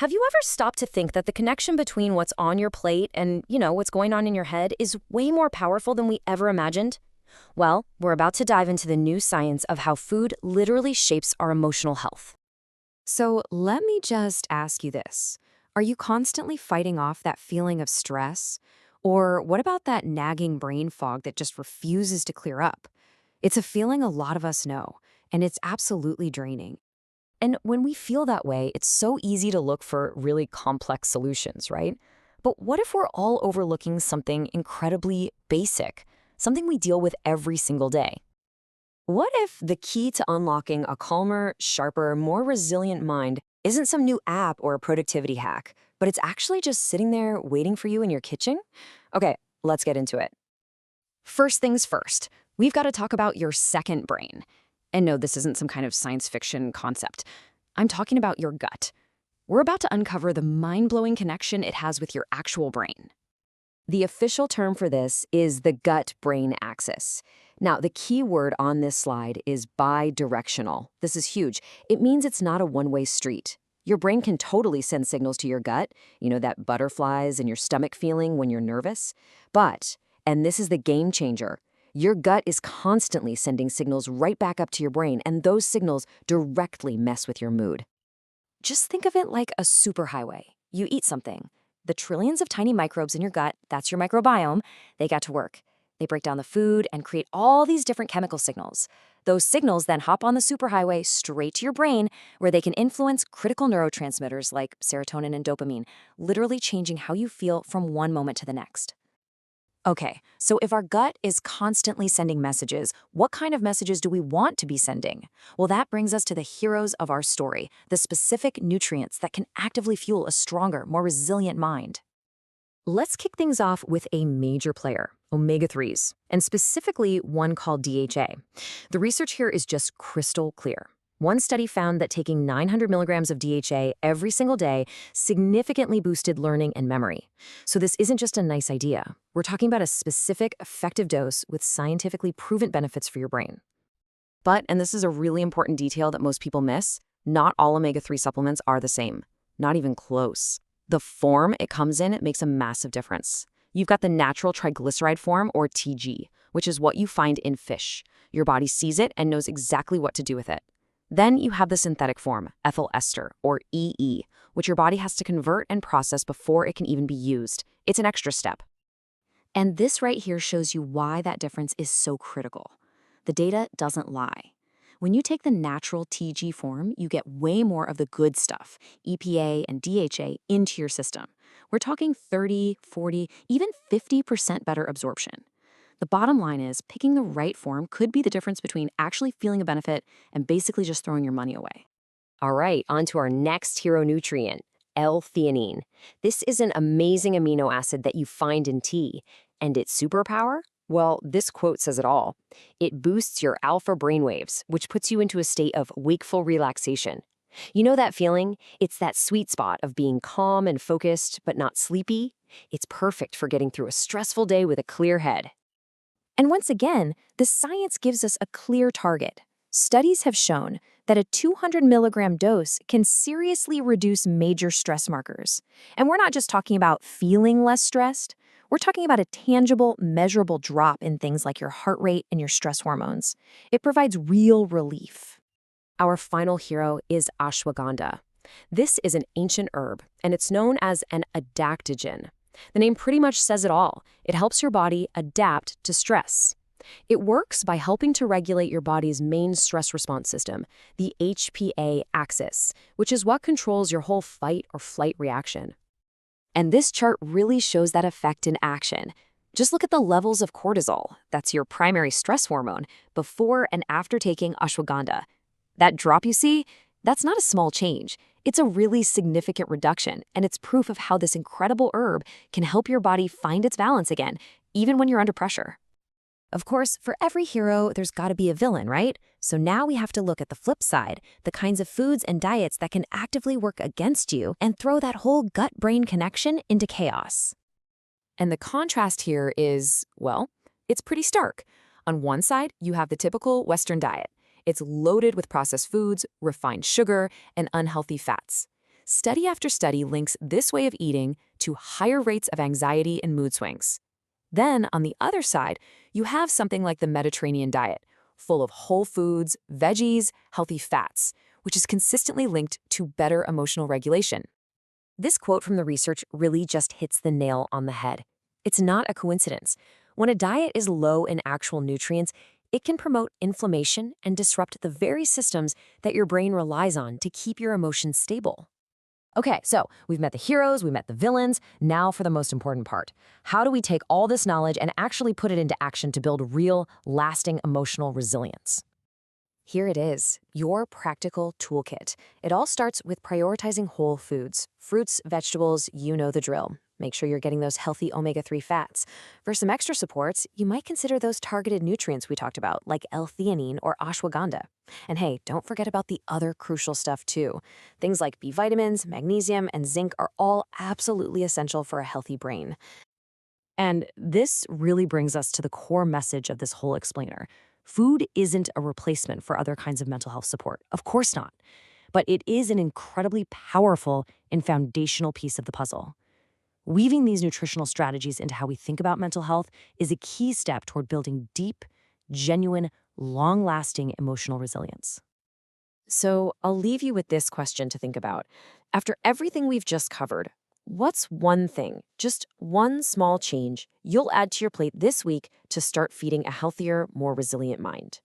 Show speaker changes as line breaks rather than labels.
Have you ever stopped to think that the connection between what's on your plate and, what's going on in your head is way more powerful than we ever imagined? Well, we're about to dive into the new science of how food literally shapes our emotional health.
So let me just ask you this. Are you constantly fighting off that feeling of stress? Or what about that nagging brain fog that just refuses to clear up? It's a feeling a lot of us know, and it's absolutely draining.
And when we feel that way, it's so easy to look for really complex solutions, right? But what if we're all overlooking something incredibly basic, something we deal with every single day? What if the key to unlocking a calmer, sharper, more resilient mind isn't some new app or a productivity hack, but it's actually just sitting there waiting for you in your kitchen? Okay, let's get into it. First things first, we've got to talk about your second brain. And no, this isn't some kind of science fiction concept. I'm talking about your gut. We're about to uncover the mind-blowing connection it has with your actual brain. The official term for this is the gut-brain axis. Now, the key word on this slide is bidirectional. This is huge. It means it's not a one-way street. Your brain can totally send signals to your gut, that butterflies in your stomach feeling when you're nervous. But, and this is the game changer, your gut is constantly sending signals right back up to your brain, and those signals directly mess with your mood. Just think of it like a superhighway. You eat something. The trillions of tiny microbes in your gut, that's your microbiome, they got to work. They break down the food and create all these different chemical signals. Those signals then hop on the superhighway straight to your brain, where they can influence critical neurotransmitters like serotonin and dopamine, literally changing how you feel from one moment to the next. Okay, so if our gut is constantly sending messages, what kind of messages do we want to be sending? Well, that brings us to the heroes of our story, the specific nutrients that can actively fuel a stronger, more resilient mind. Let's kick things off with a major player, omega-3s, and specifically one called DHA. The research here is just crystal clear. One study found that taking 900 milligrams of DHA every single day significantly boosted learning and memory. So this isn't just a nice idea. We're talking about a specific, effective dose with scientifically proven benefits for your brain. But, and this is a really important detail that most people miss, not all omega-3 supplements are the same. Not even close. The form it comes in makes a massive difference. You've got the natural triglyceride form, or TG, which is what you find in fish. Your body sees it and knows exactly what to do with it. Then you have the synthetic form, ethyl ester, or EE, which your body has to convert and process before it can even be used. It's an extra step. And this right here shows you why that difference is so critical. The data doesn't lie. When you take the natural TG form, you get way more of the good stuff, EPA and DHA, into your system. We're talking 30, 40, even 50% better absorption. The bottom line is, picking the right form could be the difference between actually feeling a benefit and basically just throwing your money away. All right, on to our next hero nutrient, L-theanine. This is an amazing amino acid that you find in tea. And its superpower? Well, this quote says it all. It boosts your alpha brainwaves, which puts you into a state of wakeful relaxation. You know that feeling? It's that sweet spot of being calm and focused, but not sleepy. It's perfect for getting through a stressful day with a clear head. And once again, the science gives us a clear target. Studies have shown that a 200 milligram dose can seriously reduce major stress markers. And we're not just talking about feeling less stressed. We're talking about a tangible, measurable drop in things like your heart rate and your stress hormones. It provides real relief. Our final hero is ashwagandha. This is an ancient herb, and it's known as an adaptogen. The name pretty much says it all. It helps your body adapt to stress. It works by helping to regulate your body's main stress response system, the HPA axis, which is what controls your whole fight or flight reaction. And this chart really shows that effect in action. Just look at the levels of cortisol, that's your primary stress hormone, before and after taking ashwagandha. That drop you see, that's not a small change. It's a really significant reduction, and it's proof of how this incredible herb can help your body find its balance again, even when you're under pressure. Of course, for every hero, there's got to be a villain, right? So now we have to look at the flip side, the kinds of foods and diets that can actively work against you and throw that whole gut-brain connection into chaos. And the contrast here is, well, it's pretty stark. On one side, you have the typical Western diet. It's loaded with processed foods, refined sugar, and unhealthy fats.
Study after study links this way of eating to higher rates of anxiety and mood swings. Then, on the other side, you have something like the Mediterranean diet, full of whole foods, veggies, healthy fats, which is consistently linked to better emotional regulation. This quote from the research really just hits the nail on the head. It's not a coincidence. When a diet is low in actual nutrients, it can promote inflammation and disrupt the very systems that your brain relies on to keep your emotions stable. Okay, so we've met the heroes, we met the villains. Now for the most important part. How do we take all this knowledge and actually put it into action to build real, lasting emotional resilience? Here it is, your practical toolkit. It all starts with prioritizing whole foods. Fruits, vegetables, you know the drill. Make sure you're getting those healthy omega-3 fats. For some extra supports, you might consider those targeted nutrients we talked about, like L-theanine or ashwagandha. And hey, don't forget about the other crucial stuff too. Things like B vitamins, magnesium, and zinc are all absolutely essential for a healthy brain. And this really brings us to the core message of this whole explainer. Food isn't a replacement for other kinds of mental health support. Of course not. But it is an incredibly powerful and foundational piece of the puzzle. Weaving these nutritional strategies into how we think about mental health is a key step toward building deep, genuine, long-lasting emotional resilience. So I'll leave you with this question to think about. After everything we've just covered, what's one thing, just one small change, you'll add to your plate this week to start feeding a healthier, more resilient mind?